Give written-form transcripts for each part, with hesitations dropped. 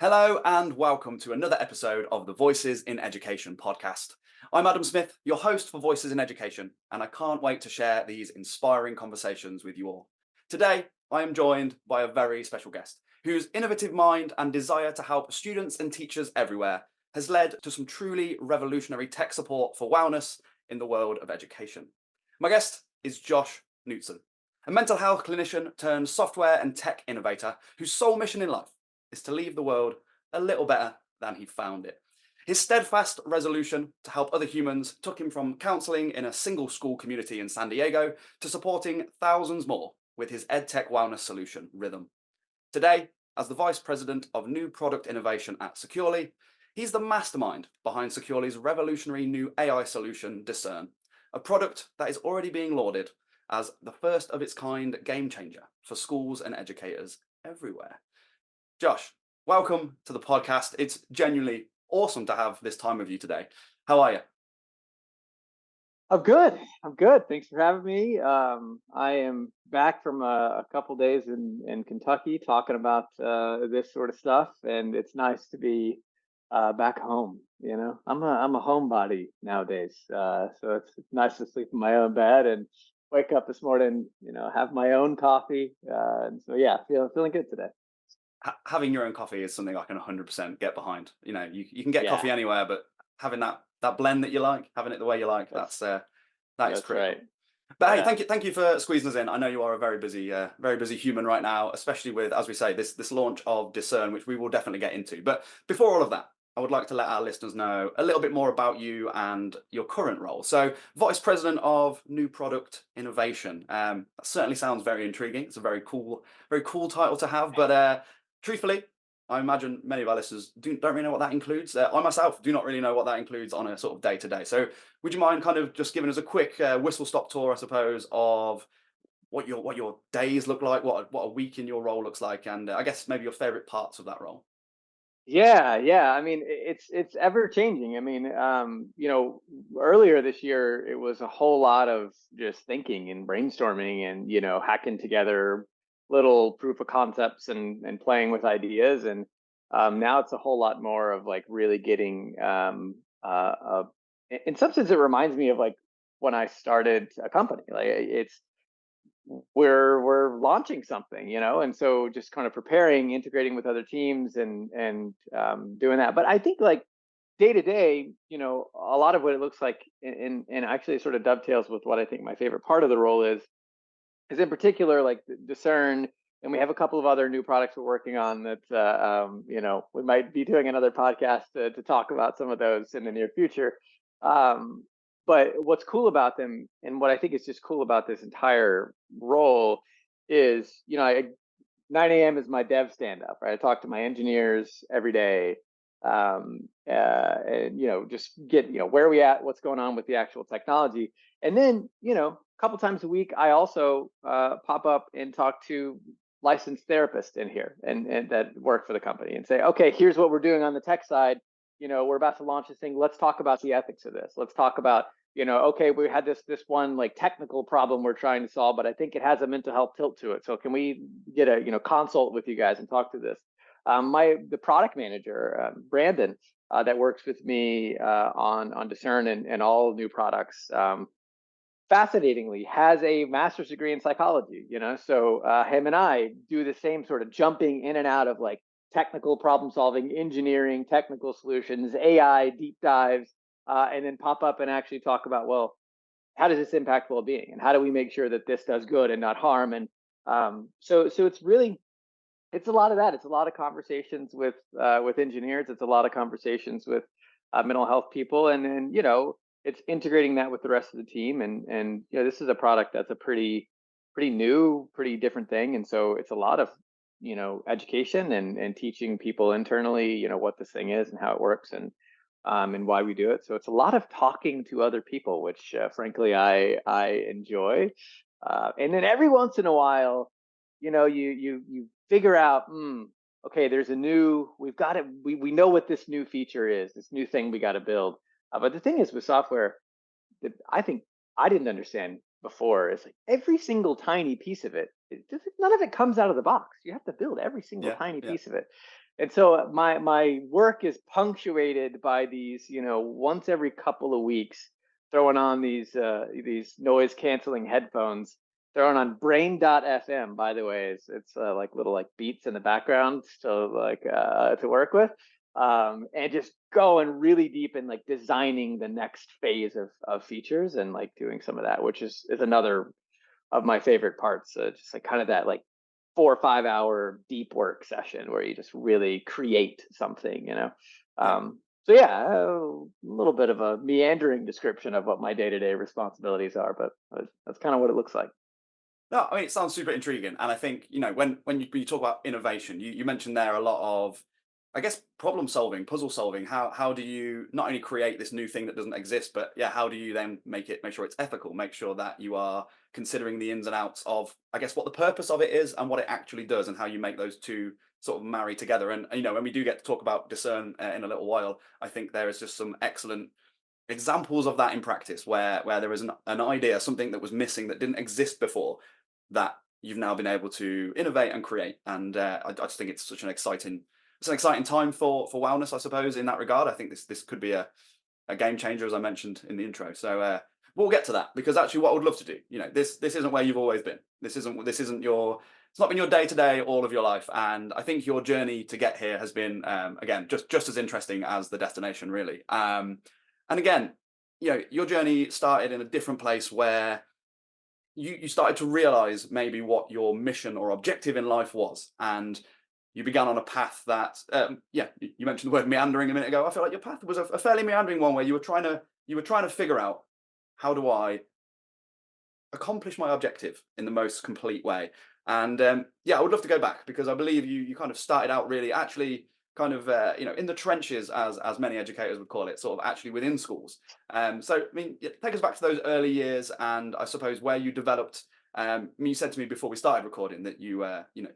Hello and welcome to another episode of the Voices in Education podcast. I'm Adam Smith, your host for Voices in Education, and I can't wait to share these inspiring conversations with you all. Today, I am joined by a very special guest whose innovative mind and desire to help students and teachers everywhere has led to some truly revolutionary tech support for wellness in the world of education. My guest is Josh Knutson, a mental health clinician turned software and tech innovator whose sole mission in life is to leave the world a little better than he found it. His steadfast resolution to help other humans took him from counseling in a single school community in San Diego to supporting thousands more with his EdTech wellness solution, Rhythm. Today, as the Vice President of New Product Innovation at Securely, he's the mastermind behind Securely's revolutionary new AI solution, Discern, a product that is already being lauded as the first of its kind game changer for schools and educators everywhere. Josh, welcome to the podcast. It's genuinely awesome to have this time with you today. How are you? I'm good. I'm good. Thanks for having me. I am back from a couple days in Kentucky talking about this sort of stuff, and it's nice to be back home. I'm a homebody nowadays, so it's nice to sleep in my own bed and wake up this morning. Have my own coffee, and so yeah, feeling good today. Having your own coffee is something I can 100% get behind. You can get Yeah, coffee anywhere, but having that blend that you like, having it the way you like, that's that is that's right. critical. But hey, Yeah. thank you for squeezing us in. I know you are a very busy human right now, especially with, as we say, this launch of Discern, which we will definitely get into. But before all of that, I would like to let our listeners know a little bit more about you and your current role. So, Vice President of New Product Innovation. That certainly sounds very intriguing. It's a very cool title to have. But truthfully, I imagine many of our listeners don't really know what that includes. I myself do not really know what that includes on a sort of day to day. So, would you mind kind of just giving us a quick whistle stop tour, I suppose, of what your days look like, what a week in your role looks like, and I guess maybe your favorite parts of that role? Yeah, yeah. I mean, it's ever changing. I mean, earlier this year it was a whole lot of just thinking and brainstorming and hacking together little proof of concepts and playing with ideas. And now it's a whole lot more of like really getting. In some sense, it reminds me of like when I started a company. Like it's we're launching something, and so just kind of preparing, integrating with other teams, and doing that. But I think like day to day, a lot of what it looks like, and actually sort of dovetails with what I think my favorite part of the role is in particular like Discern, and we have a couple of other new products we're working on that we might be doing another podcast to talk about some of those in the near future. Um, but what's cool about them, and what I think is just cool about this entire role, is 9 a.m. is my dev stand up, right? I talk to my engineers every day, and just get where are we at, what's going on with the actual technology, and then a couple times a week I also pop up and talk to licensed therapists in here and that work for the company and say, okay, here's what we're doing on the tech side. We're about to launch this thing. Let's talk about the ethics of this. Let's talk about okay, we had this one like technical problem we're trying to solve, but I think it has a mental health tilt to it. So can we get a consult with you guys and talk to this? The product manager, Brandon, that works with me on Discern and all new products. Fascinatingly, has a master's degree in psychology. So him and I do the same sort of jumping in and out of like technical problem solving, engineering, technical solutions, AI deep dives, and then pop up and actually talk about, well, how does this impact well-being, and how do we make sure that this does good and not harm? And so it's a lot of that. It's a lot of conversations with engineers. It's a lot of conversations with mental health people, and then it's integrating that with the rest of the team. And this is a product that's a pretty new, pretty different thing, and so it's a lot of education and teaching people internally what this thing is and how it works, and why we do it. So it's a lot of talking to other people, which frankly I enjoy. And then every once in a while, you figure out, okay, there's a new, we've got it. We know what this new feature is, this new thing we got to build. But the thing is with software that I think I didn't understand before is like every single tiny piece of none of it comes out of the box. You have to build every single Yeah, tiny yeah. piece of it. And so my work is punctuated by these, once every couple of weeks, throwing on these noise canceling headphones, throwing on brain.fm, by the way. It's like little like beats in the background to work with. And just going really deep and like designing the next phase of features and like doing some of that, which is another of my favorite parts. Just like kind of that like 4 or 5 hour deep work session where you just really create something. Yeah. So yeah, a little bit of a meandering description of what my day-to-day responsibilities are, but that's kind of what it looks like. No, I mean, it sounds super intriguing. And I think, when you talk about innovation, you mentioned there a lot of, I guess, problem solving, puzzle solving. How do you not only create this new thing that doesn't exist, but yeah, how do you then make sure it's ethical, make sure that you are considering the ins and outs of, I guess, what the purpose of it is and what it actually does, and how you make those two sort of marry together. And when we do get to talk about Discern in a little while, I think there is just some excellent examples of that in practice where there is an idea, something that was missing that didn't exist before, that you've now been able to innovate and create. And I just think it's such an exciting time for wellness, I suppose, in that regard. I think this could be a game changer, as I mentioned in the intro. So we'll get to that, because actually what I would love to do, this isn't where you've always been. This isn't your it's not been your day to day all of your life. And I think your journey to get here has been, again, just as interesting as the destination, really. And again, your journey started in a different place, where you started to realize maybe what your mission or objective in life was, and you began on a path that, you mentioned the word meandering a minute ago. I feel like your path was a fairly meandering one, where you were trying to figure out, how do I accomplish my objective in the most complete way. And I would love to go back, because I believe you kind of started out really actually kind of in the trenches, as many educators would call it, sort of actually within schools. So I mean, take us back to those early years, and I suppose where you developed. I mean, you said to me before we started recording that you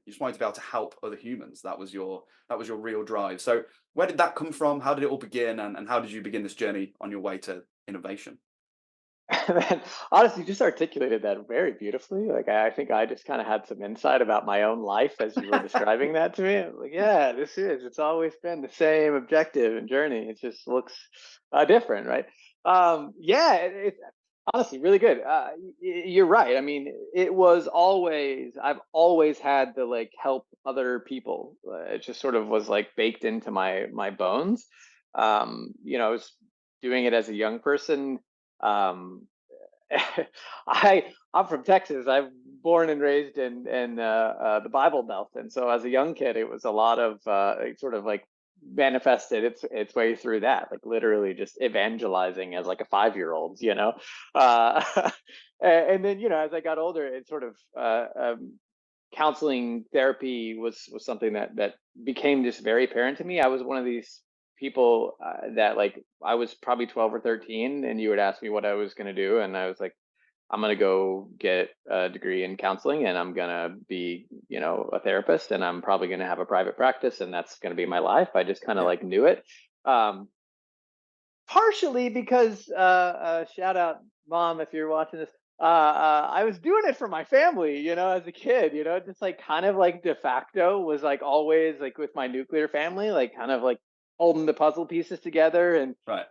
just wanted to be able to help other humans. That was your real drive. So where did that come from? How did it all begin, and how did you begin this journey on your way to innovation? Man, honestly, you just articulated that very beautifully. Like I think I just kind of had some insight about my own life as you were describing that to me. I was like, yeah, it's always been the same objective and journey. It just looks different, right? Yeah, it's honestly really good. You're right. I mean, I've always had to like help other people. It just sort of was like baked into my bones. I was doing it as a young person. um I'm from Texas. I'm born and raised in the Bible Belt, and so as a young kid, it was a lot of it sort of like manifested its way through that, like literally just evangelizing as like a 5-year-old, uh, and then as I got older, it sort of counseling therapy was something that became just very apparent to me. I was one of these people that like I was probably 12 or 13, and you would ask me what I was going to do, and I was like, I'm going to go get a degree in counseling, and I'm going to be, a therapist, and I'm probably going to have a private practice, and that's going to be my life. I just kind of Yeah. like knew it. Um, Partially because shout out mom if you're watching this. I was doing it for my family, as a kid, just like kind of like de facto was like always like with my nuclear family, like kind of like holding the puzzle pieces together. And Right.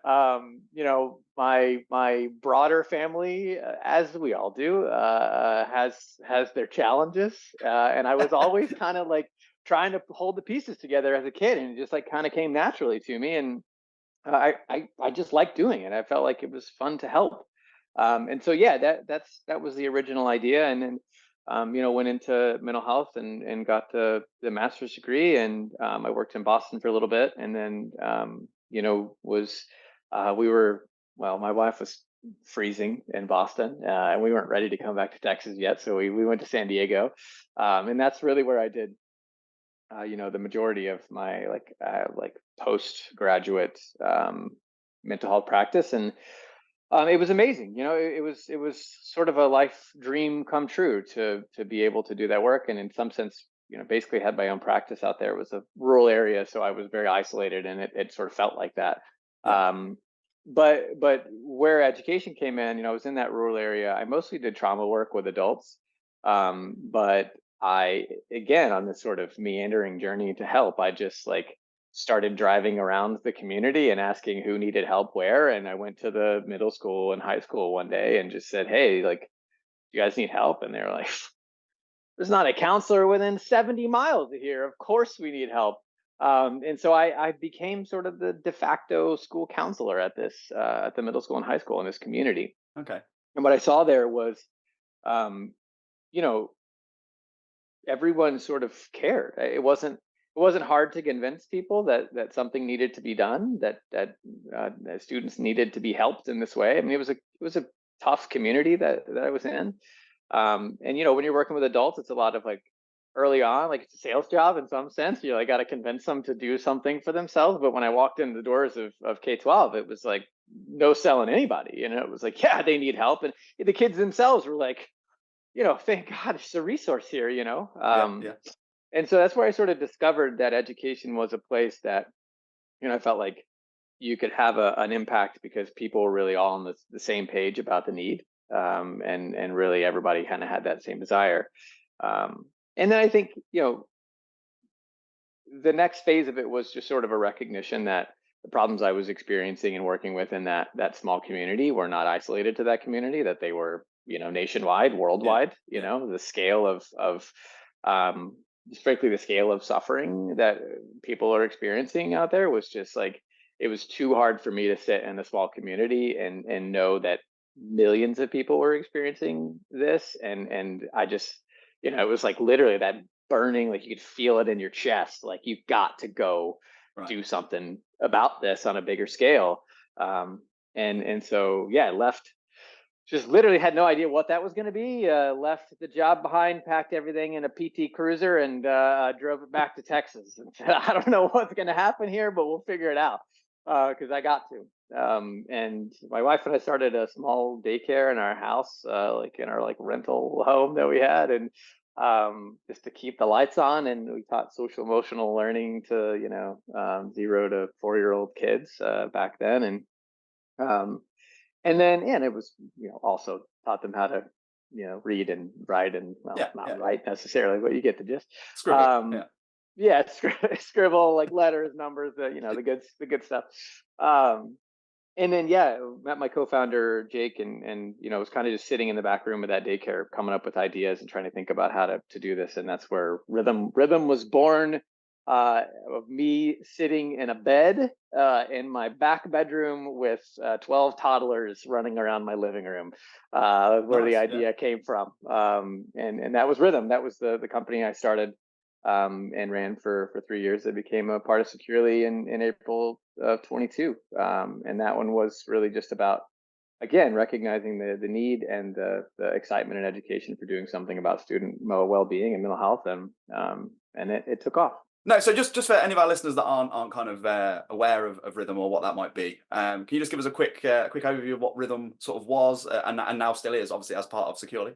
my broader family, as we all do, has their challenges, and I was always kind of like trying to hold the pieces together as a kid, and it just like kind of came naturally to me. And I just liked doing it. I felt like it was fun to help. And so yeah, that was the original idea. And then went into mental health and got the master's degree. And I worked in Boston for a little bit, and then was we were well, my wife was freezing in Boston, and we weren't ready to come back to Texas yet, so we went to San Diego, and that's really where I did the majority of my like postgraduate mental health practice. And it was amazing. It was sort of a life dream come true to be able to do that work. And in some sense, basically had my own practice out there. It was a rural area, so I was very isolated, and it sort of felt like that. Yeah. But where education came in, I was in that rural area. I mostly did trauma work with adults, but again, on this sort of meandering journey to help, I just like started driving around the community and asking who needed help where. And I went to the middle school and high school one day and just said, "Hey, like, you guys need help?" And they're like, "There's not a counselor within 70 miles of here. Of course we need help." And so I became sort of the de facto school counselor at at the middle school and high school in this community. Okay. And what I saw there was, um, you know, everyone sort of cared. It wasn't hard to convince people that something needed to be done, that students needed to be helped in this way. I mean, it was a tough community that I was in. And when you're working with adults, it's a lot of like early on, like it's a sales job in some sense. You like got to convince them to do something for themselves. But when I walked in the doors of K-12, it was like no selling anybody. It was like, yeah, they need help, and the kids themselves were like, thank God there's a resource here. Yeah. Yeah. And so that's where I sort of discovered that education was a place that, I felt like you could have an impact because people were really all on the same page about the need. And really everybody kind of had that same desire. And then I think, the next phase of it was just sort of a recognition that the problems I was experiencing and working with in that small community were not isolated to that community, that they were, nationwide, Yeah. worldwide. Yeah. The scale of just frankly the scale of suffering that people are experiencing out there was just like, it was too hard for me to sit in a small community and know that millions of people were experiencing this. And I just, it was like literally that burning, like you could feel it in your chest, like you've got to go Right. do something about this on a bigger scale. And so yeah, I left, just literally had no idea what that was going to be. Left the job behind, packed everything in a PT Cruiser, and drove it back to Texas. And said, I don't know what's going to happen here, but we'll figure it out because I got to. And my wife and I started a small daycare in our house, like in our like rental home that we had, and just to keep the lights on. And we taught social emotional learning to 0 to 4-year-old kids back then, um, and then and it was also taught them how to read and write, and well, Yeah. not Yeah. write necessarily, but you get the gist. Scribble. um Yeah. yeah, scribble like letters, numbers, the good stuff. And then yeah, met my co-founder Jake, and was kind of just sitting in the back room of that daycare coming up with ideas and trying to think about how to do this. And that's where rhythm was born, of me sitting in a bed in my back bedroom with 12 toddlers running around my living room, where the Nice. Yeah. idea came from. And that was Rhythm. That was the company I started, and ran for 3 years. It became a part of Securely in April of 22. And that one was really just about, again, recognizing the need and the excitement in education for doing something about student well-being and mental health. And it took off. No, so just for any of our listeners that aren't kind of aware of Rhythm or what that might be, can you just give us a quick overview of what Rhythm sort of was, and now still is, obviously, as part of Securely?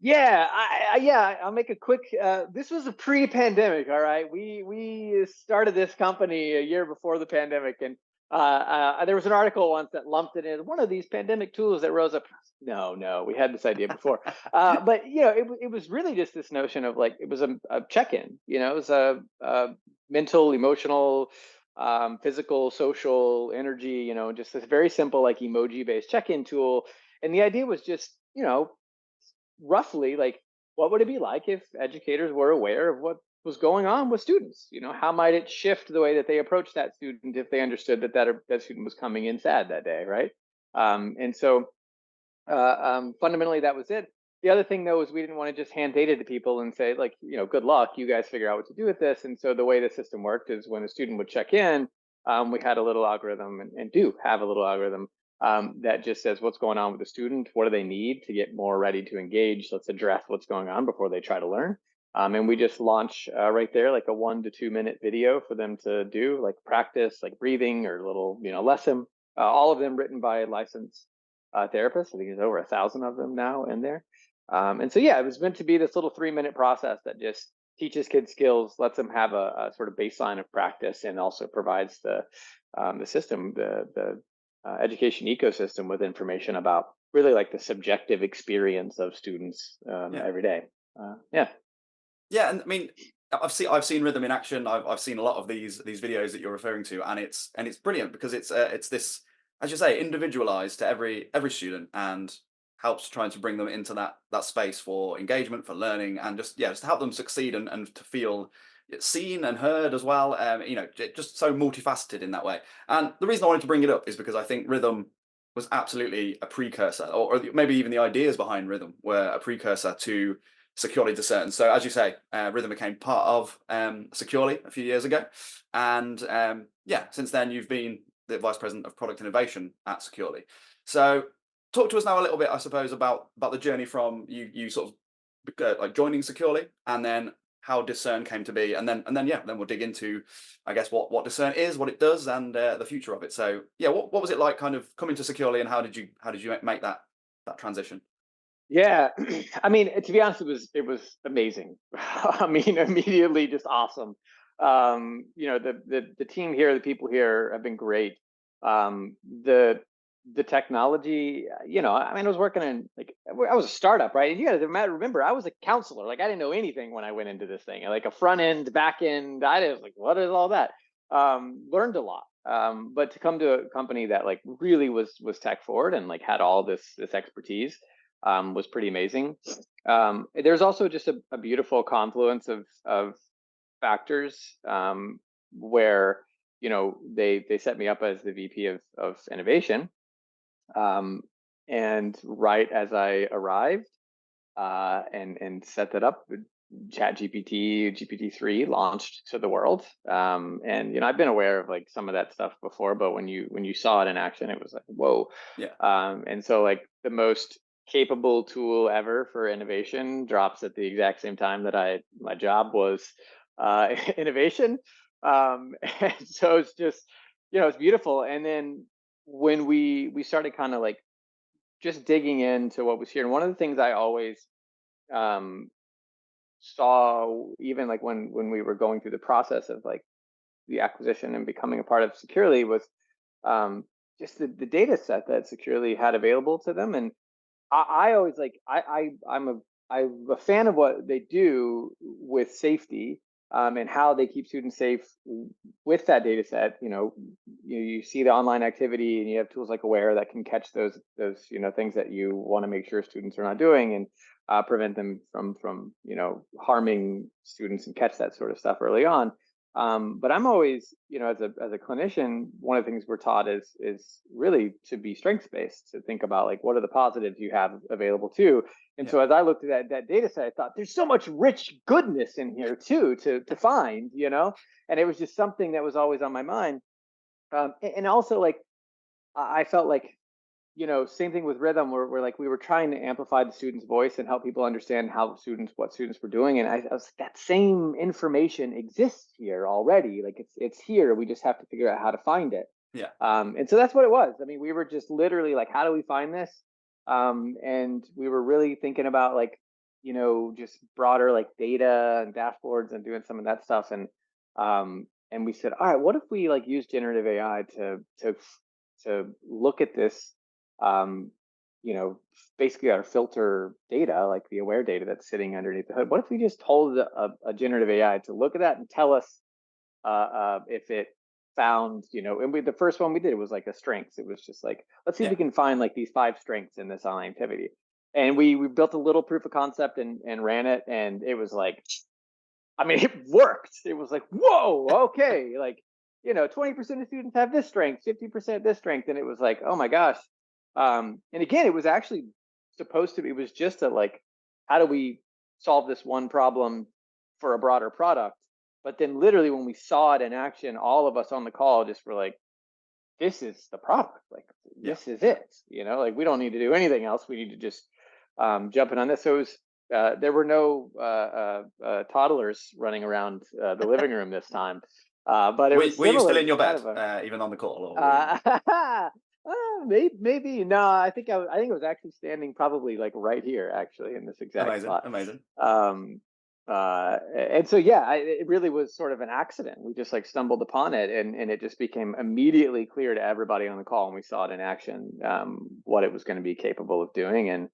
Yeah, I'll make a quick. This was a pre-pandemic, all right. We started this company a year before the pandemic, and there was an article once that lumped it in one of these pandemic tools that rose up. No, we had this idea before, but it was really just this notion of like it was a check-in. It was a mental, emotional, physical, social, energy. Just this very simple like emoji-based check-in tool, and the idea was just roughly like what would it be like if educators were aware of what was going on with students. How might it shift the way that they approach that student if they understood that student was coming in sad that day, right? And so fundamentally that was it. The other thing though is we didn't want to just hand data to people and say like, good luck, you guys figure out what to do with this. And so the way the system worked is when a student would check in, we had a little algorithm, and do have a little algorithm, that just says what's going on with the student, what do they need to get more ready to engage, let's address what's going on before they try to learn. And we just launch right there like a 1 to 2 minute video for them to do, like practice, like breathing or a little lesson, all of them written by licensed therapists. I think there's over 1,000 of them now in there. And so yeah, it was meant to be this little 3-minute process that just teaches kids skills, lets them have a sort of baseline of practice, and also provides the system, the education ecosystem with information about really like the subjective experience of students Yeah. every day. Yeah. Yeah, and I mean, I've seen rhythm in action. I've seen a lot of these videos that you're referring to, and it's brilliant because it's this, as you say, individualized to every student, and helps trying to bring them into that space for engagement, for learning, and just to help them succeed, and to feel seen and heard as well. Just so multifaceted in that way. And the reason I wanted to bring it up is because I think rhythm was absolutely a precursor, or maybe even the ideas behind rhythm were a precursor to securely discern. So as you say, Rhythm became part of Securely a few years ago, and yeah, since then you've been the vice president of product innovation at Securely. So talk to us now a little bit, I suppose, about the journey from you sort of like joining Securely, and then how Discern came to be, and then yeah, then we'll dig into, I guess, what Discern is, what it does, and the future of it. So yeah, what was it like, kind of coming to Securely, and how did you make that transition? Yeah, I mean, to be honest, it was amazing. I mean, immediately just awesome. The team here, the people here have been great. Um, the the technology, I mean, I was working in like I was a startup, right? And you got to remember, I was a counselor. Like, I didn't know anything when I went into this thing. Like a front end, back end, I didn't like what is all that. Learned a lot. But to come to a company that like really was tech forward and like had all this expertise was pretty amazing. There's also just a beautiful confluence of factors where they set me up as the VP of innovation, um, and right as I arrived and set that up, Chat GPT, GPT-3 launched to the world. And I've been aware of like some of that stuff before, but when you saw it in action, it was like, whoa. Yeah, And so like the most capable tool ever for innovation drops at the exact same time that my job was innovation. And so it's just, it's beautiful. And then when we started kind of like just digging into what was here, and one of the things I always um, saw, even like when we were going through the process of like the acquisition and becoming a part of Securely, was um, just the data set that Securely had available to them. And I always like I'm a fan of what they do with safety, and how they keep students safe with that data set. You see the online activity, and you have tools like Aware that can catch those things that you want to make sure students are not doing, and prevent them from harming students and catch that sort of stuff early on. But I'm always, as a clinician, one of the things we're taught is really to be strengths based, to think about like what are the positives you have available too. And yeah, so as I looked at that data set, I thought there's so much rich goodness in here too to find, and it was just something that was always on my mind. And also like I felt like, same thing with rhythm, where like we were trying to amplify the student's voice and help people understand what students were doing. And I was like, that same information exists here already. Like it's here. We just have to figure out how to find it. yeah, And so that's what it was. I mean, we were just literally like, how do we find this? And we were really thinking about like, just broader like data and dashboards and doing some of that stuff. And we said, all right, what if we like use generative AI to look at this, um, you know, basically our filter data, like the aware data that's sitting underneath the hood. What if we just told a generative AI to look at that and tell us if it found, and the first one we did was like a strengths. It was just like, let's see if yeah, we can find like these 5 strengths in this online activity. And we built a little proof of concept and ran it. And it was like, I mean, it worked. It was like, whoa, okay. Like, 20% of students have this strength, 50% this strength. And it was like, oh my gosh. And again, it was actually supposed to be, it was just a like, how do we solve this one problem for a broader product? But then literally when we saw it in action, all of us on the call just were like, this is the product. Like, yeah, this is yeah. it. Like we don't need to do anything else. We need to just jump in on this. So it was, there were no toddlers running around the living room this time, but it was Were you still similar, in your just kind bed, of a. even on the call, or were you? Uh, maybe no. I think I was actually standing probably like right here, actually, in this exact Amazing, spot. amazing. Um, and so yeah, it really was sort of an accident. We just like stumbled upon it, and it just became immediately clear to everybody on the call, and we saw it in action, what it was going to be capable of doing,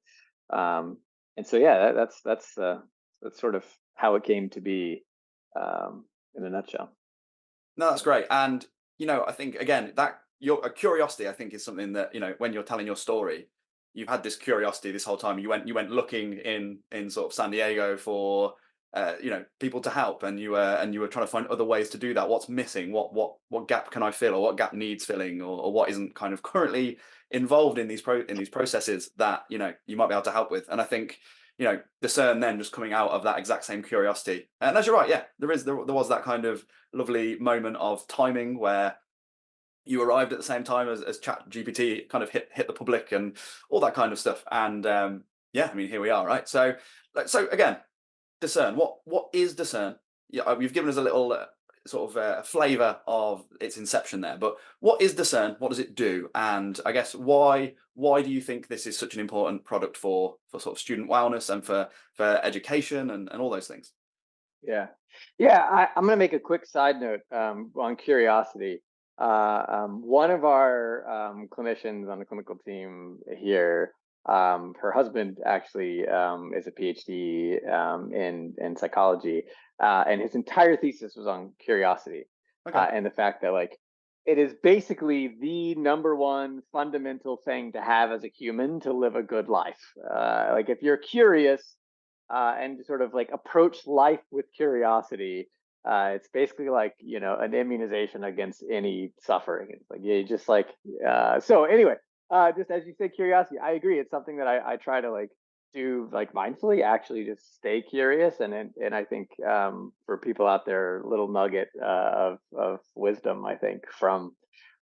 um, and so yeah, that's sort of how it came to be, in a nutshell. No, that's great. And I think again that your curiosity, I think, is something that when you're telling your story, you've had this curiosity this whole time. You went looking in sort of San Diego for people to help, and you were trying to find other ways to do that. What's missing? What gap can I fill, or what gap needs filling, or what isn't kind of currently involved in these processes that you might be able to help with. And I think discern then just coming out of that exact same curiosity. And as you're right, yeah, there was that kind of lovely moment of timing where you arrived at the same time as chat gpt kind of hit the public and all that kind of stuff. And yeah, I mean, here we are, right? So again, discern, what is discern? Yeah, you've given us a little sort of flavor of its inception there, but what is discern? What does it do? And I guess why do you think this is such an important product for sort of student wellness and for education and all those things? Yeah, yeah. I'm going to make a quick side note on curiosity. One of our clinicians on the clinical team here, her husband actually is a PhD in psychology, and his entire thesis was on curiosity, Okay. and the fact that like it is basically the number one fundamental thing to have as a human to live a good life. Like if you're curious and sort of like approach life with curiosity, it's basically like an immunization against any suffering. It's like you just like so anyway, just as you say, curiosity, I agree. It's something that I try to like do like mindfully, actually just stay curious. And I think for people out there, little nugget of wisdom, I think from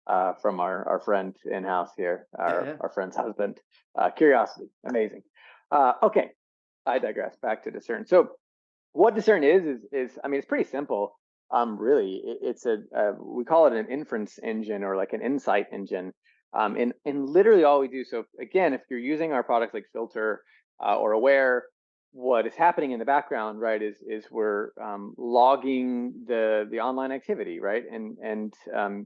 our friend in house here, Yeah, yeah. our friend's husband. Curiosity, amazing. Okay, I digress. Back to discern. So what discern is I mean, it's pretty simple. Really, it's we call it an inference engine or like an insight engine. And literally all we do. So again, if you're using our products like Filter or Aware, what is happening in the background, right, is we're logging the online activity, right, and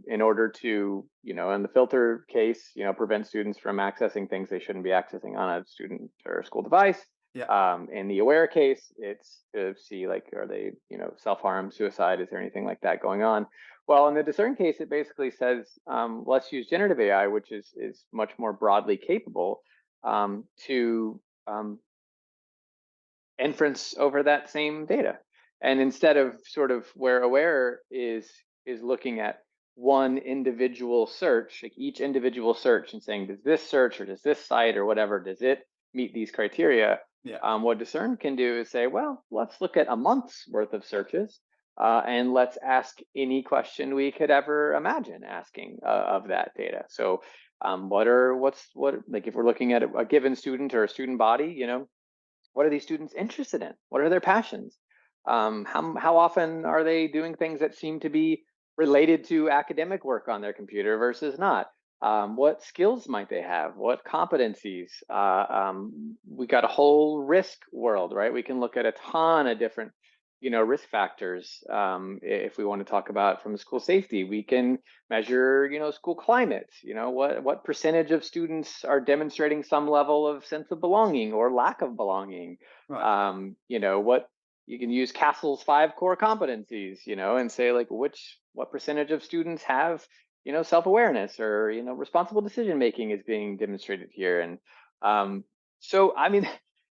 in order to, in the Filter case, prevent students from accessing things they shouldn't be accessing on a student or school device. Yeah. In the Aware case, it's to see like, are they, self-harm, suicide, is there anything like that going on? Well, in the Discern case, it basically says, let's use generative AI, which is much more broadly capable to inference over that same data. And instead of sort of where Aware is looking at one individual search, like each individual search, and saying, does this search or does this site or whatever, does it meet these criteria? Yeah. What Discern can do is say, well, let's look at a month's worth of searches, and let's ask any question we could ever imagine asking of that data. So, what like if we're looking at a given student or a student body, what are these students interested in? What are their passions? How often are they doing things that seem to be related to academic work on their computer versus not? What skills might they have? What competencies? We got a whole risk world, right? We can look at a ton of different, risk factors. If we want to talk about from school safety, we can measure, school climate. What percentage of students are demonstrating some level of sense of belonging or lack of belonging. Right. What you can use Castle's 5 core competencies, and say like what percentage of students have self-awareness or responsible decision making is being demonstrated here. And so I mean,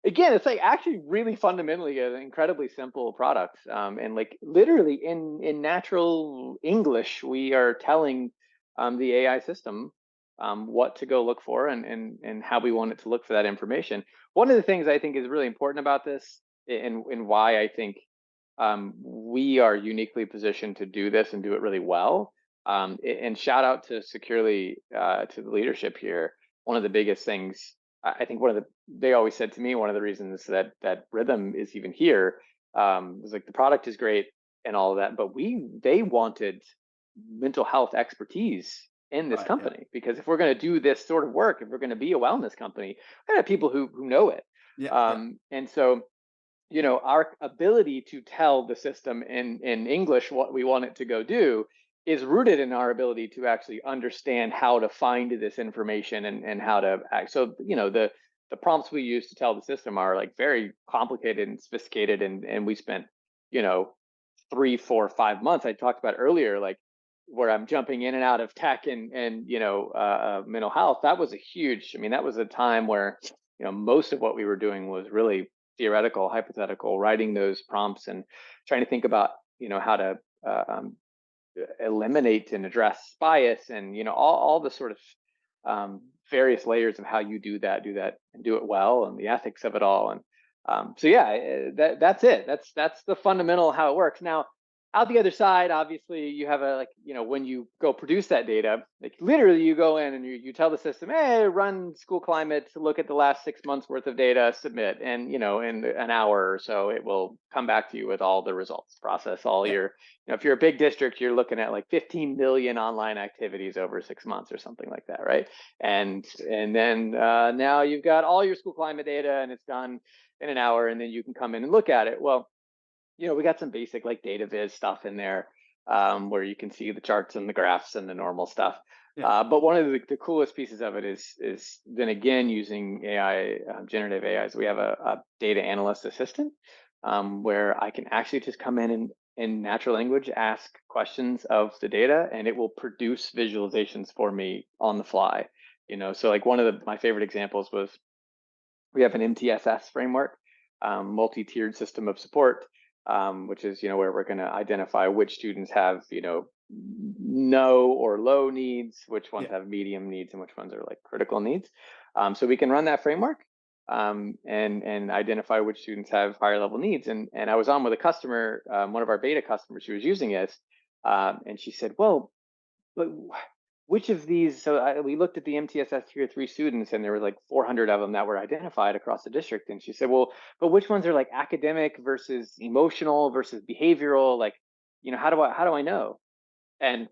again, it's like actually really fundamentally an incredibly simple product. And like literally in natural English, we are telling the AI system what to go look for and how we want it to look for that information. One of the things I think is really important about this, and why I think we are uniquely positioned to do this and do it really well. And shout out to Securely, to the leadership here. One of the biggest things, I think they always said to me, one of the reasons that Rhythm is even here, was like the product is great and all of that, but they wanted mental health expertise in this Right. Yeah. company, because if we're going to do this sort of work, if we're going to be a wellness company, we gotta have people who know it. Yeah. Yeah. And so our ability to tell the system in English what we want it to go do is rooted in our ability to actually understand how to find this information and how to act. So, the prompts we use to tell the system are like very complicated and sophisticated, and we spent, you know, 3, 4, 5 months I talked about earlier, like where I'm jumping in and out of tech and mental health. That was a huge. I mean, that was a time where, you know, most of what we were doing was really theoretical, hypothetical, writing those prompts and trying to think about, you know, how to uh, um, eliminate and address bias, and, you know, all the sort of various layers of how you do that and do it well, and the ethics of it all. And so yeah, that's it. That's the fundamental how it works. Now, out the other side, obviously, you have a, like, you know, when you go produce that data, like literally you go in and you tell the system, hey, run school climate to look at the last 6 months worth of data, submit, and, you know, in an hour or so it will come back to you with all the results, process all Yeah. your, you know, if you're a big district, you're looking at like 15 million online activities over 6 months or something like that, right? And then now you've got all your school climate data and it's done in an hour, and then you can come in and look at it. Well, you know, we got some basic like data viz stuff in there, where you can see the charts and the graphs and the normal stuff. Yeah. But one of the coolest pieces of it is then again using AI, generative AIs. We have a data analyst assistant, where I can actually just come in and in natural language ask questions of the data, and it will produce visualizations for me on the fly. You know, so like one of my favorite examples was, we have an MTSS framework, multi-tiered system of support, which is, you know, where we're going to identify which students have, you know, no or low needs, which ones Yeah. have medium needs, and which ones are like critical needs. So we can run that framework, and identify which students have higher level needs. And I was on with a customer, one of our beta customers who was using it, and she said, well, but which of these, so we looked at the MTSS tier 3 students, and there were like 400 of them that were identified across the district. And she said, well, but which ones are like academic versus emotional versus behavioral? Like, you know, how do I know? And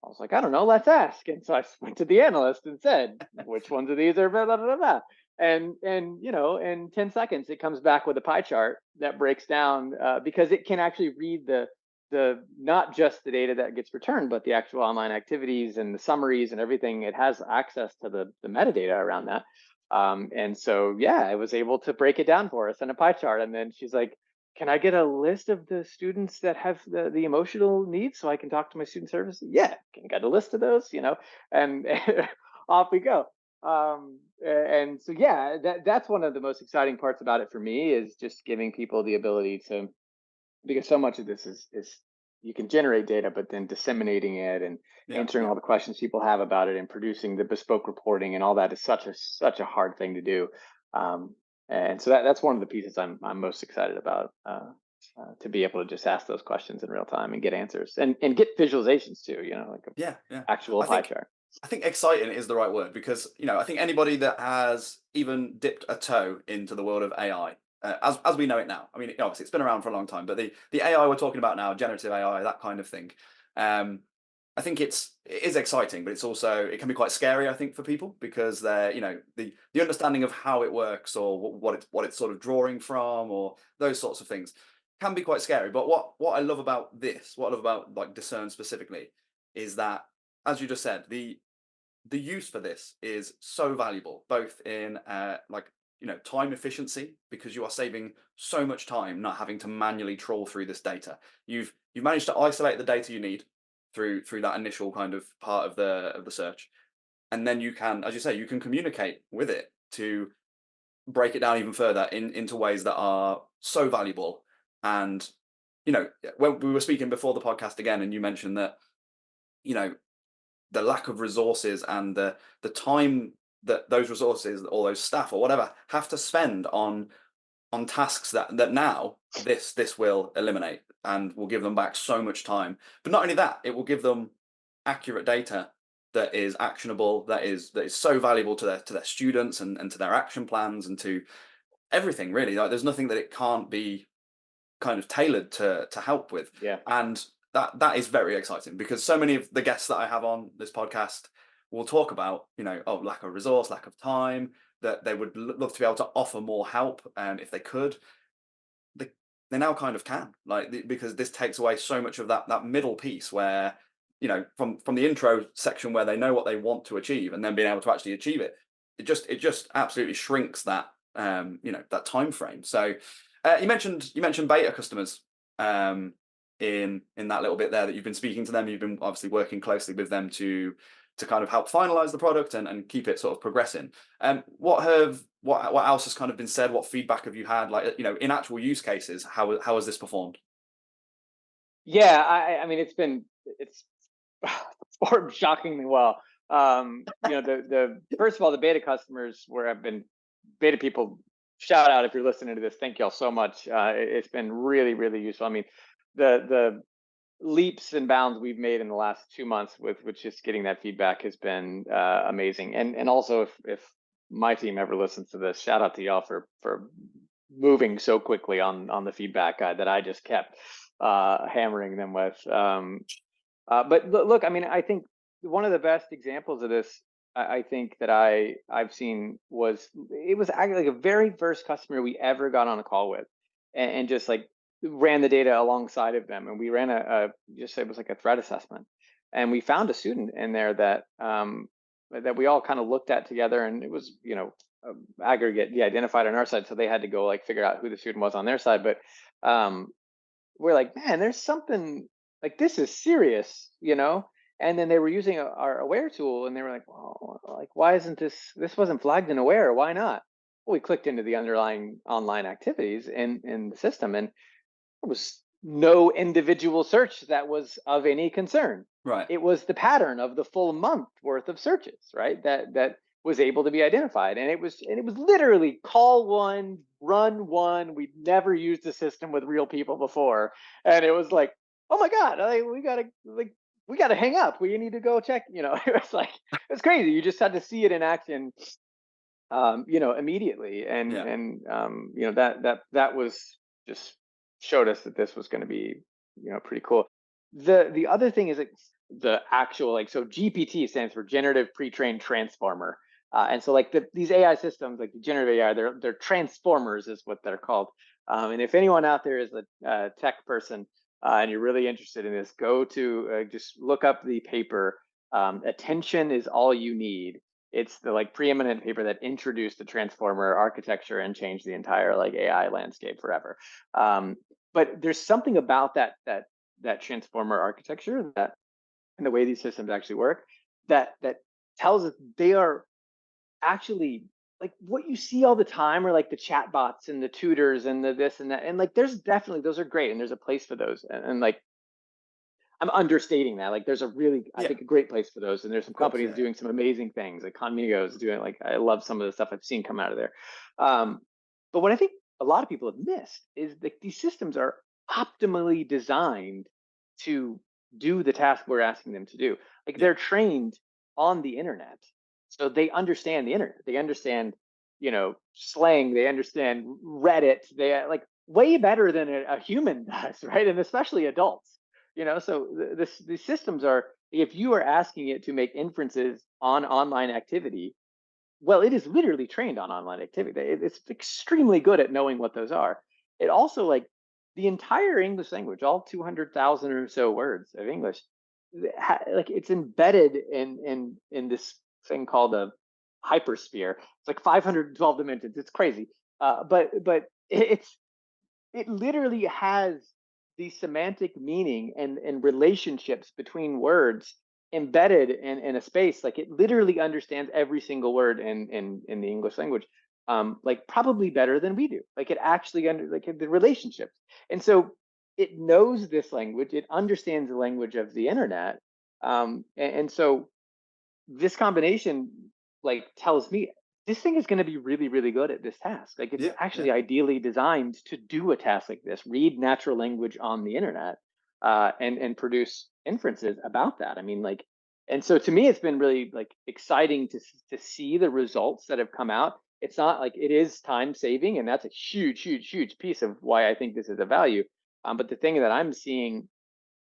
I was like, I don't know, let's ask. And so I went to the analyst and said, which ones of these are blah, blah, blah, blah. And you know, in 10 seconds, it comes back with a pie chart that breaks down, because it can actually read the not just the data that gets returned, but the actual online activities and the summaries and everything. It has access to the metadata around that. And so, yeah, I was able to break it down for us in a pie chart. And then she's like, can I get a list of the students that have the emotional needs so I can talk to my student service? Yeah, can I get a list of those, you know, and off we go. And so, yeah, that's one of the most exciting parts about it for me, is just giving people the ability to, because so much of this is you can generate data, but then disseminating it and Yeah. answering Yeah. all the questions people have about it and producing the bespoke reporting and all that is such a hard thing to do. Um, and so that's one of the pieces I'm most excited about, to be able to just ask those questions in real time and get answers and get visualizations too. You know, like an Yeah. Yeah. actual I pie think chart. I think exciting is the right word, because, you know, I think anybody that has even dipped a toe into the world of AI, as we know it now. I mean, obviously it's been around for a long time, but the AI we're talking about now, generative AI, that kind of thing, um, I think it is exciting, but it can be quite scary, I think, for people, because they're, you know, the understanding of how it works, or what it's sort of drawing from, or those sorts of things can be quite scary. But what I love about this, what I love about like Discern specifically, is that, as you just said, the use for this is so valuable, both in like, you know, time efficiency, because you are saving so much time not having to manually trawl through this data. You've managed to isolate the data you need through that initial kind of part of the search, and then you can, as you say, you can communicate with it to break it down even further into ways that are so valuable. And, you know, when we were speaking before the podcast again, and you mentioned that, you know, the lack of resources and the time that those resources or those staff or whatever have to spend on tasks that now this will eliminate, and will give them back so much time. But not only that, it will give them accurate data that is actionable, that is so valuable to their students, and to their action plans, and to everything really. Like, there's nothing that it can't be kind of tailored to help with. Yeah. And that is very exciting, because so many of the guests that I have on this podcast will talk about, you know, oh, lack of resource, lack of time, that they would love to be able to offer more help, and if they could, they, they now kind of can, like, because this takes away so much of that middle piece where, you know, from the intro section where they know what they want to achieve, and then being able to actually achieve it, it just absolutely shrinks that that time frame. So you mentioned beta customers in that little bit there, that you've been speaking to them. You've been obviously working closely with them to kind of help finalize the product and keep it sort of progressing. What else has kind of been said? What feedback have you had? Like, in actual use cases, how has this performed? Yeah, I mean, it's performed shockingly well. The first of all, the beta customers where I've been beta people, shout out if you're listening to this. Thank y'all so much. It's been really, really useful. I mean, the leaps and bounds we've made in the last 2 months with just getting that feedback has been amazing. And also, if my team ever listens to this, shout out to y'all for moving so quickly on the feedback that I just kept hammering them with. But look, I mean, I think one of the best examples of this, I think that I've seen was, it was actually like a very first customer we ever got on a call with, and just like ran the data alongside of them, and we ran just, it was like a threat assessment, and we found a student in there that we all kind of looked at together, and it was aggregate de-identified on our side, so they had to go like figure out who the student was on their side, but um, we're like, man, there's something, like, this is serious. And then they were using our aware tool, and they were like, well, like, why isn't this wasn't flagged in aware? Why not? Well, we clicked into the underlying online activities in the system, and there was no individual search that was of any concern. Right. It was the pattern of the full month worth of searches, right? That was able to be identified, and it was literally call one, run one. We'd never used a system with real people before, and it was like, oh my god, we gotta hang up. We need to go check. It was like, it was crazy. You just had to see it in action, immediately, and Yeah. that was just showed us that this was going to be pretty cool. The other thing is, like, the actual, like, so GPT stands for generative pre-trained transformer, and so like these AI systems, like the generative AI, they're transformers is what they're called. And if anyone out there is a tech person, and you're really interested in this, go to just look up the paper. Attention is all you need. It's the like preeminent paper that introduced the transformer architecture and changed the entire like AI landscape forever. But there's something about that transformer architecture, that and the way these systems actually work, that tells us they are actually like what you see all the time, or like the chat bots and the tutors and the this and that, and like there's definitely, those are great, and there's a place for those, and like, I'm understating that. Like, there's a really, I Yeah. think, a great place for those, and there's some Of course. companies Yeah. doing some amazing things. Like Conmigo is doing, like, I love some of the stuff I've seen come out of there. Um, but what I think a lot of people have missed is that these systems are optimally designed to do the task we're asking them to do. Like, Yeah. they're trained on the internet, so they understand the internet. They understand, slang. They understand Reddit. They like way better than a human does, right? And especially adults. So these systems are, if you are asking it to make inferences on online activity, well, it is literally trained on online activity. It's extremely good at knowing what those are. It also, like, the entire English language, all 200,000 or so words of English, like, it's embedded in this thing called a hypersphere. It's like 512 dimensions. It's crazy. But it literally has the semantic meaning and relationships between words embedded in a space. Like, it literally understands every single word in the English language, like, probably better than we do. Like, it actually like the relationships, and so it knows this language. It understands the language of the internet, and so this combination, like, tells me this thing is going to be really, really good at this task. Like, it's Yeah. Yeah. actually ideally designed to do a task like this: read natural language on the internet, and produce inferences about that. I mean, like, and so to me, it's been really, like, exciting to see the results that have come out. It's not like, it is time saving, and that's a huge, huge, huge piece of why I think this is a value. But the thing that I'm seeing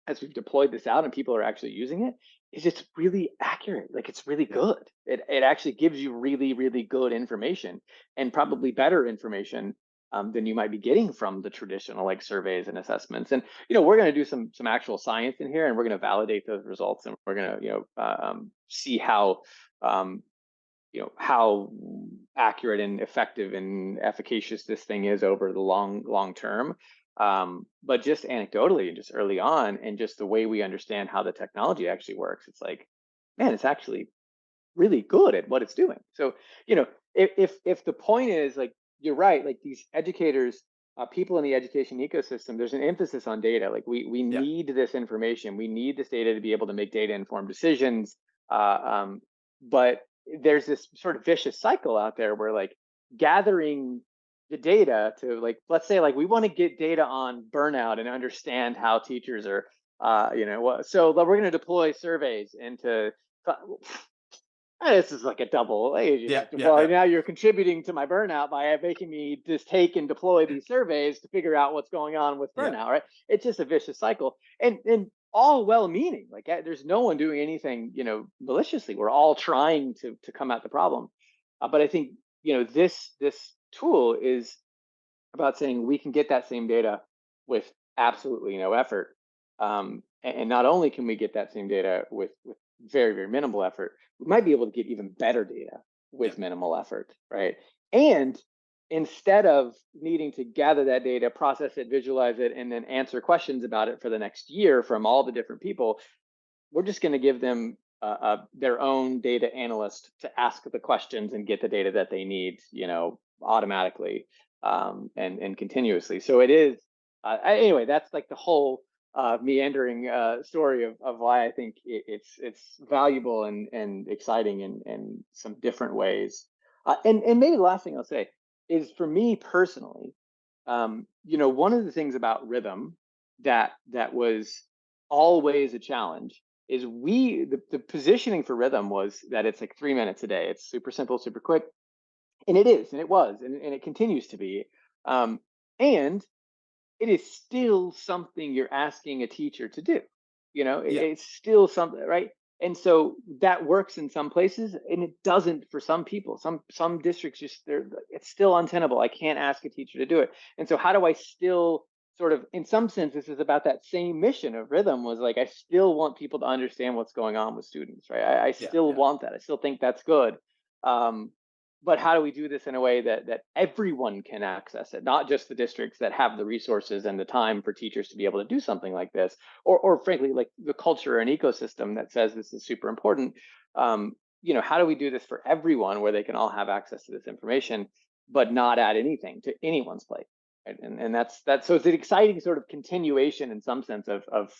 as we've deployed this out and people are actually using it, is it's really accurate. Like, it's really Yeah. good. It actually gives you really, really good information, and probably better information than you might be getting from the traditional, like, surveys and assessments. And we're going to do some actual science in here, and we're going to validate those results, and we're going to see how how accurate and effective and efficacious this thing is over the long term. But just anecdotally and just early on, and just the way we understand how the technology actually works, it's like, man, it's actually really good at what it's doing. So, if the point is, like, you're right, like these educators, people in the education ecosystem, there's an emphasis on data. Like we Yeah. need this information, we need this data to be able to make data informed decisions. Uh, but there's this sort of vicious cycle out there where, like, gathering the data to, like, let's say, like, we want to get data on burnout and understand how teachers are, so we're going to deploy surveys into. This is like a double. Hey, Yeah. Yeah. well, Yeah. now you're contributing to my burnout by making me just take and deploy these surveys to figure out what's going on with Yeah. burnout, right? It's just a vicious cycle, and all well-meaning. Like, there's no one doing anything, maliciously. We're all trying to come at the problem, but I think, this tool is about saying we can get that same data with absolutely no effort. And not only can we get that same data with very, very minimal effort, we might be able to get even better data Yeah. with minimal effort, right? And instead of needing to gather that data, process it, visualize it, and then answer questions about it for the next year from all the different people, we're just going to give them their own data analyst to ask the questions and get the data that they need, automatically, and continuously. So it is, anyway. That's like the whole meandering story of why I think it's valuable and exciting in some different ways. And maybe the last thing I'll say is, for me personally, one of the things about rhythm that was always a challenge is the positioning for rhythm was that it's like 3 minutes a day. It's super simple, super quick. And it is, and it was, and it continues to be. And it is still something you're asking a teacher to do. Yeah. It's still something, right? And so that works in some places, and it doesn't for some people. Some districts, it's still untenable. I can't ask a teacher to do it. And so how do I still sort of, in some sense, this is about that same mission of rhythm, was like, I still want people to understand what's going on with students, right? I Yeah. still Yeah. want that. I still think that's good. Um, but how do we do this in a way that everyone can access it, not just the districts that have the resources and the time for teachers to be able to do something like this, or frankly, like the culture and ecosystem that says this is super important. How do we do this for everyone, where they can all have access to this information but not add anything to anyone's plate, right? And that's so it's an exciting sort of continuation in some sense of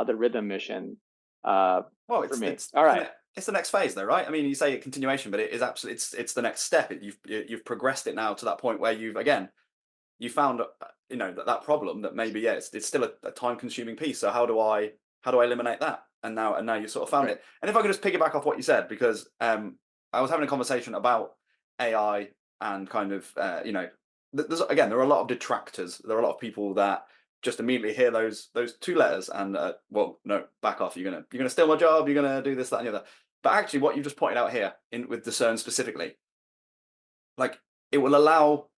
the rhythm mission, Well, for it's me. it's All it's the, right. ne- it's the next phase, though, right? I mean, you say a continuation, but it is absolutely it's the next step. You've progressed it now to that point where you found that problem that maybe, yeah, it's still a time consuming piece. So how do I eliminate that? And now you sort of found Right. it. And if I could just piggyback off what you said, because I was having a conversation about AI and kind of there are a lot of detractors. There are a lot of people that just immediately hear those two letters and well, no, back off. You're gonna steal my job. You're gonna do this, that, and the other. But actually, what you just pointed out here in with Discern specifically, like, it will allow,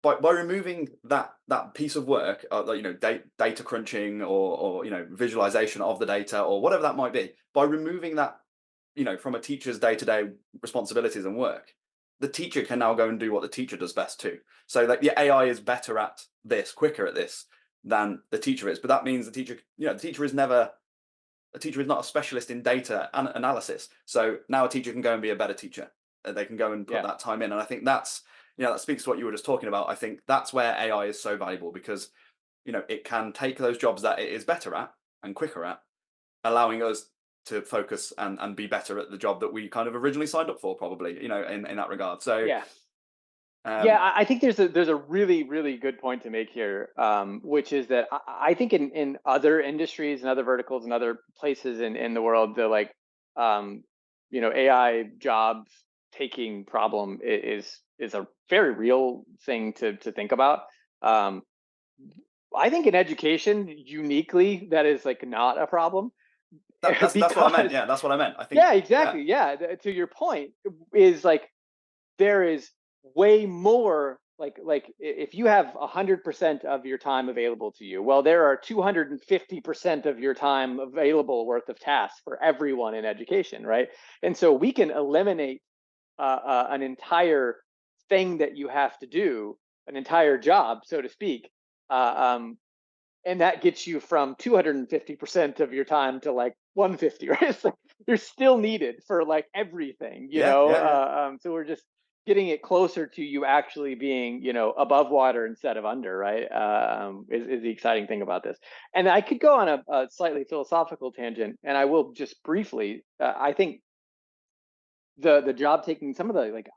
by removing that piece of work, like, data crunching, or visualization of the data, or whatever that might be, by removing that, from a teacher's day-to-day responsibilities and work, the teacher can now go and do what the teacher does best too. So, like, the AI is better at this, quicker at this than the teacher is. But that means the teacher is not a specialist in data analysis. So now a teacher can go and be a better teacher. They can go and put Yeah. that time in. And I think that speaks to what you were just talking about. I think that's where AI is so valuable, because it can take those jobs that it is better at and quicker at, allowing us to focus and be better at the job that we kind of originally signed up for, probably, in that regard. So Yeah. Yeah, um I think there's a really, really good point to make here, which is that I think in other industries and other verticals and other places in the world, the, like, AI jobs taking problem is a very real thing to think about. Um, I think in education, uniquely, that is, like, not a problem. that's what I meant. Because, Yeah, that's what I meant. I think, yeah, yeah, exactly, yeah. To your point, is like, there is way more, if you have 100% of your time available to you, well, there are 250% of your time available worth of tasks for everyone in education, right? And so we can eliminate an entire thing that you have to do, an entire job, so to speak. Um, and that gets you from 250% of your time to like 150, right? It's like you're still needed for like everything, Yeah, yeah, yeah. So we're just getting it closer to you actually being, above water instead of under, right? Is the exciting thing about this. And I could go on a slightly philosophical tangent, and I will just briefly. I think the job taking, some of the like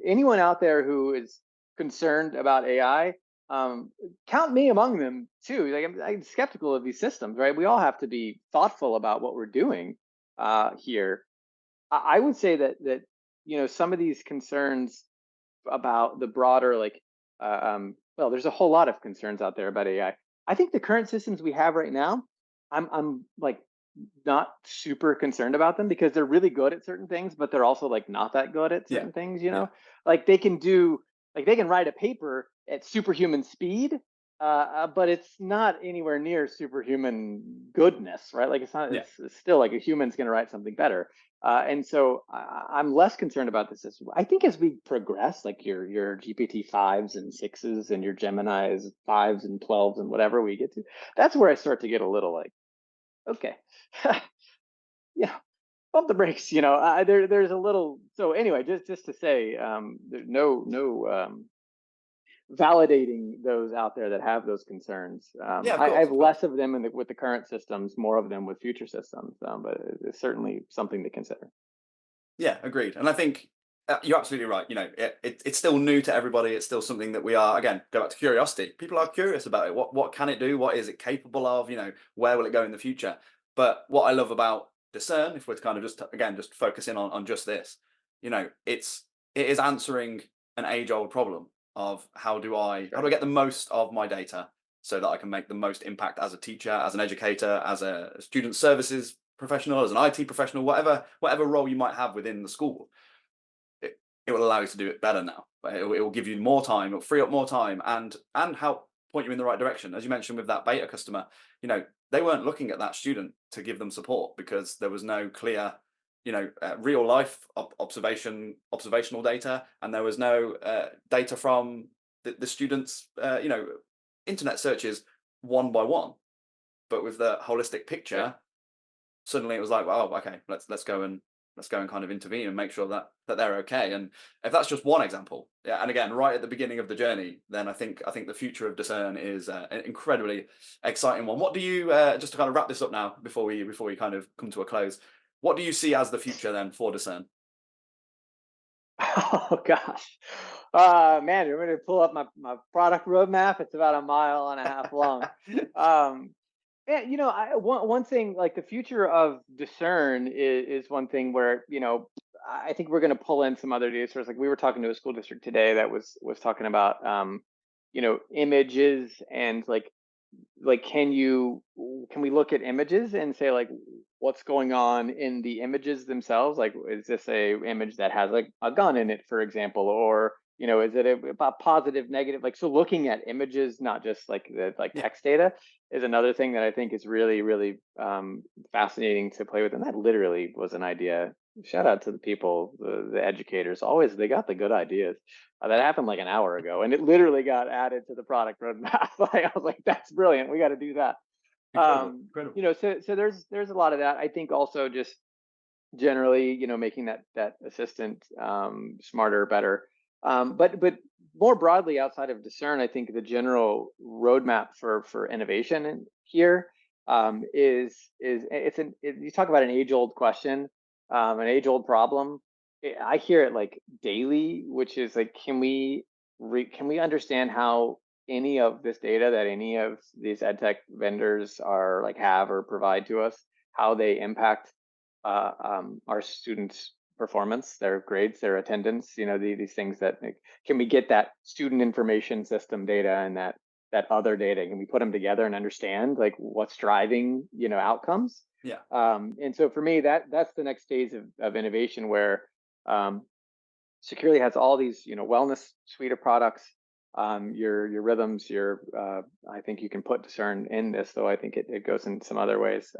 anyone out there who is concerned about AI, count me among them too. Like I'm skeptical of these systems, right? We all have to be thoughtful about what we're doing here. I would say that some of these concerns about the broader well, there's a whole lot of concerns out there about AI. I think the current systems we have right now, I'm like not super concerned about them because they're really good at certain things, but they're also like not that good at Yeah. certain things, Yeah. Like they can write a paper at superhuman speed, but it's not anywhere near superhuman goodness, right? Like it's not, Yeah. it's still like a human's going to write something better. And so I'm less concerned about the system. I think as we progress, like your GPT fives and sixes and your Gemini's fives and 12s and whatever we get to, that's where I start to get a little like, okay, yeah, bump the brakes. There's a little. So anyway, just to say, there's no validating those out there that have those concerns. Yeah, of I course, have of course. less of them with the current systems, more of them with future systems, but it's certainly something to consider. Yeah, agreed. And I think you're absolutely right. It's still new to everybody. It's still something that we are, again, go back to curiosity. People are curious about it. What can it do? What is it capable of? Where will it go in the future? But what I love about Discern, if we're kind of just again just focusing on just this, it is answering an age-old problem of how do I Sure. get the most of my data so that I can make the most impact as a teacher, as an educator, as a student services professional, as an IT professional, whatever role you might have within the school, it will allow you to do it better now. It will give you more time, it'll free up more time, and help point you in the right direction. As you mentioned with that beta customer, they weren't looking at that student to give them support because there was no clear, real life observational data, and there was no data from the students, internet searches one by one. But with the holistic Yeah. picture, suddenly it was like, well, okay, let's go and kind of intervene and make sure that they're okay. And if that's just one example, yeah, and again, right at the beginning of the journey, then I think the future of Discern is an incredibly exciting one. What do you just to kind of wrap this up now before we kind of come to a close? What do you see as the future then for Discern? Oh gosh. Man, you're going to pull up my product roadmap. It's about a mile and a half long. Um, yeah, one thing like the future of Discern is one thing where I think we're going to pull in some other data sources. Like we were talking to a school district today that was talking about images and like can we look at images and say like what's going on in the images themselves, like is this a image that has like a gun in it, for example, or is it a positive, negative, like, so looking at images, not just like the like Yeah, text data, is another thing that I think is really really fascinating to play with. And that literally was an idea. Shout out to the people, the educators, always they got the good ideas. That happened like an hour ago, and it literally got added to the product roadmap. Like, I was like, "That's brilliant. We got to do that." incredible, incredible. So there's a lot of that. I think also just generally, making that assistant smarter, better. But more broadly, outside of Discern, I think the general roadmap for innovation here you talk about an age old question, an age old problem. I hear it like daily, which is like, can we understand how any of this data that any of these ed tech vendors are like have or provide to us, how they impact our students' performance, their grades, their attendance, these things that like, can we get that student information system data and that other data? Can we put them together and understand like what's driving, outcomes? Yeah, And so for me, that's the next phase of innovation where Securely has all these, wellness suite of products, your rhythms, I think you can put Discern in this, though I think it goes in some other ways.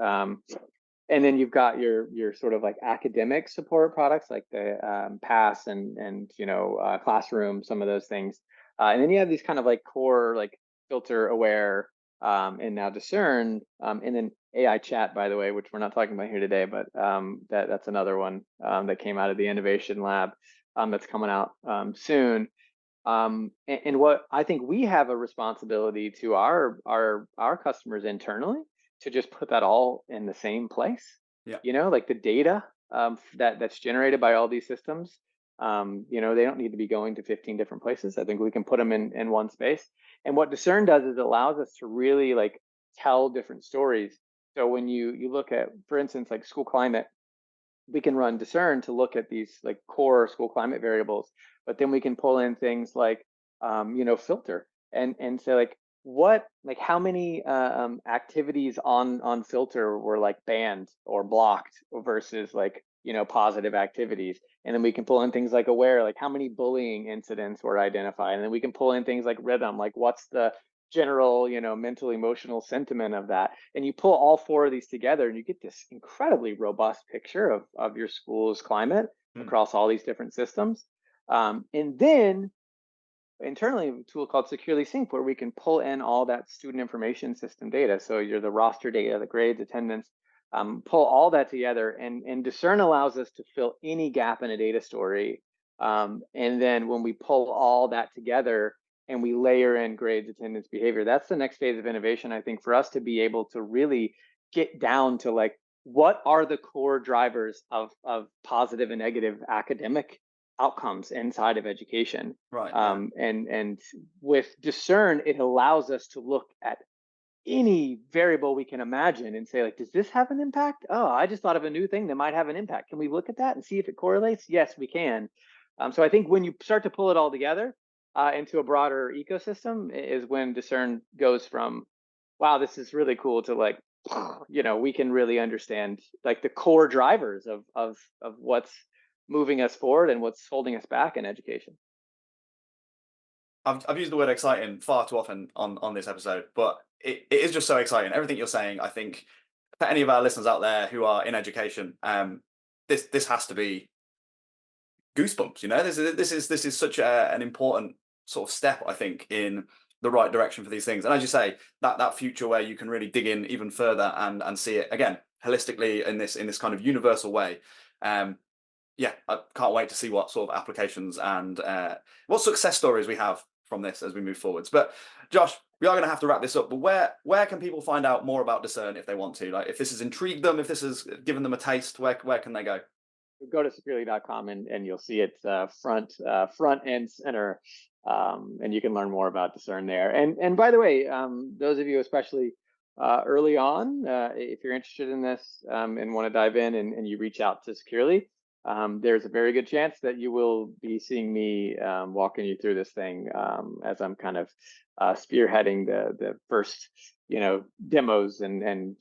And then you've got your sort of like academic support products like the Pass and Classroom, some of those things. And then you have these kind of like core like filter aware and now Discern, and then AI chat, by the way, which we're not talking about here today, but that's another one that came out of the innovation lab that's coming out soon. And what I think we have a responsibility to our customers internally to just put that all in the same place. Yeah. Like the data that's generated by all these systems. They don't need to be going to 15 different places. I think we can put them in one space. And what Discern does is it allows us to really like tell different stories. So when you look at, for instance, like school climate, we can run Discern to look at these like core school climate variables, but then we can pull in things like filter and say like how many activities on filter were like banned or blocked versus like positive activities. And then we can pull in things like aware, like how many bullying incidents were identified. And then we can pull in things like rhythm, like what's the general mental emotional sentiment of that. And you pull all four of these together and you get this incredibly robust picture of your school's climate across all these different systems. And then internally, a tool called Securely Sync, where we can pull in all that student information system data. So you're the roster data, the grades, attendance, pull all that together. And Discern allows us to fill any gap in a data story. And then when we pull all that together and we layer in grades, attendance, behavior, that's the next phase of innovation, I think, for us to be able to really get down to like, what are the core drivers of positive and negative academic outcomes inside of education. Right. And with Discern, it allows us to look at any variable we can imagine and say, like, does this have an impact? Oh, I just thought of a new thing that might have an impact. Can we look at that and see if it correlates? Yes, we can. So I think when you start to pull it all together into a broader ecosystem is when Discern goes from, wow, this is really cool, to like, we can really understand like the core drivers of what's moving us forward and what's holding us back in education. I've used the word exciting far too often on this episode, but it is just so exciting. Everything you're saying, I think, for any of our listeners out there who are in education, this has to be goosebumps. This is such an important sort of step, I think, in the right direction for these things. And as you say, that future where you can really dig in even further and see it again holistically in this kind of universal way. Yeah, I can't wait to see what sort of applications and what success stories we have from this as we move forwards. But Josh, we are going to have to wrap this up. But where can people find out more about Discern if they want to? Like, if this has intrigued them, if this has given them a taste, where can they go? Go to securely.com and you'll see it front and center, and you can learn more about Discern there. And by the way, those of you especially early on, if you're interested in this and want to dive in and you reach out to Securely, there's a very good chance that you will be seeing me walking you through this thing as I'm kind of spearheading the first demos and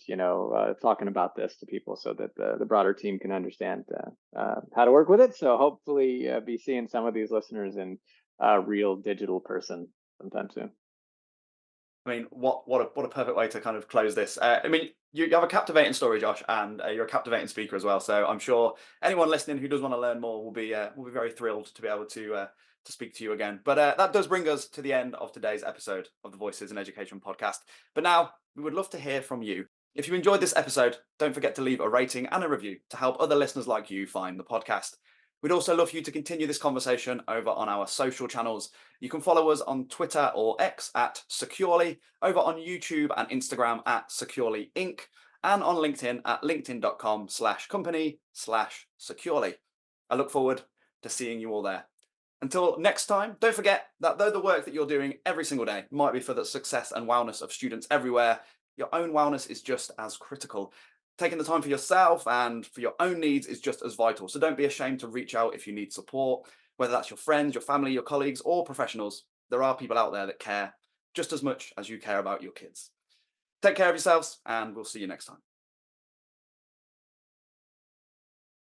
talking about this to people so that the broader team can understand how to work with it. So hopefully be seeing some of these listeners in real digital person sometime soon. I mean, what a perfect way to kind of close this. I mean, you have a captivating story, Josh, and you're a captivating speaker as well. So I'm sure anyone listening who does want to learn more will be very thrilled to be able to speak to you again. But that does bring us to the end of today's episode of the Voices in Education podcast. But now we would love to hear from you. If you enjoyed this episode, don't forget to leave a rating and a review to help other listeners like you find the podcast. We'd also love for you to continue this conversation over on our social channels. You can follow us on Twitter or X at Securely, over on YouTube and Instagram at Securely Inc., and on LinkedIn at linkedin.com/company/securely. I look forward to seeing you all there. Until next time, don't forget that though the work that you're doing every single day might be for the success and wellness of students everywhere, your own wellness is just as critical. Taking the time for yourself and for your own needs is just as vital. So don't be ashamed to reach out if you need support, whether that's your friends, your family, your colleagues, or professionals. There are people out there that care just as much as you care about your kids. Take care of yourselves, and we'll see you next time.